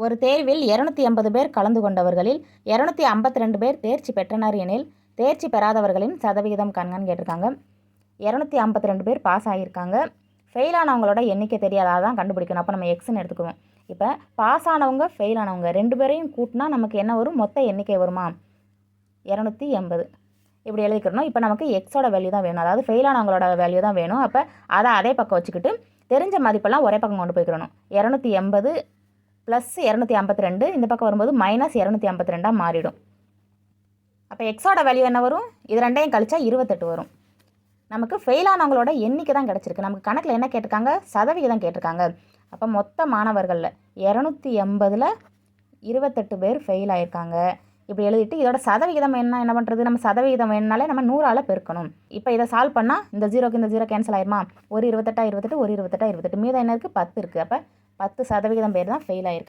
ஒரு தேர்வில் 280 பேர் கலந்து கொண்டவர்களில் 252 பேர் தேர்ச்சி பெற்றனர் எனில் தேர்ச்சி பெறாதவர்களின் சதவிகிதம் காண்கன்னு கேட்டிருக்காங்க. 252 பேர் பாஸ் ஆகியிருக்காங்க. ஃபெயில் ஆனவங்களோட எண்ணிக்கை தெரியாத தான் கண்டுபிடிக்கணும். அப்போ நம்ம எக்ஸ்ன்னு எடுத்துக்குவோம். இப்போ பாஸ் ஆனவங்க ஃபெயில் ஆனவங்க 2 பேரையும் கூட்டினா நமக்கு என்ன வரும்? மொத்த எண்ணிக்கை வருமா? 280 இப்படி எழுதிக்கிறணும். இப்போ நமக்கு எக்ஸோட வேல்யூ தான் வேணும், அதாவது ஃபெயில் ஆனவங்களோட வேல்யூ தான் வேணும். அப்போ அதை அதே பக்கம் வச்சுக்கிட்டு தெரிஞ்ச மதிப்பெல்லாம் ஒரே பக்கம் கொண்டு போய்க்கிறணும். 280 ப்ளஸ் 252 இந்த பக்கம் வரும்போது மைனஸ் 252 மாறிடும். அப்போ எக்ஸோட வேல்யூ என்ன வரும்? இது ரெண்டையும் கழிச்சா 28 வரும். நமக்கு ஃபெயில் ஆனவங்களோட எண்ணிக்கை தான் கிடச்சிருக்கு. நமக்கு கணக்கில் என்ன கேட்டிருக்காங்க? சதவிகிதம் கேட்டிருக்காங்க. அப்போ மொத்த மாணவர்களில் 280ல் 28 பேர் ஃபெயில் ஆகியிருக்காங்க. இப்படி எழுதிட்டு இதோட சதவிகிதம் என்ன பண்ணுறது? நம்ம சதவிகிதம் வேணுனாலே நம்ம 100ஆல் பெருக்கணும். இப்போ இதை சால்வ் பண்ணால் இந்த 0 கேன்சல் ஆயிருமா? ஒரு 28 ஒரு 28 மீதம் என்ன இருக்குது? 10 இருக்குது. அப்போ 10% பேர் தான் ஃபெயில் ஆகிருக்கு.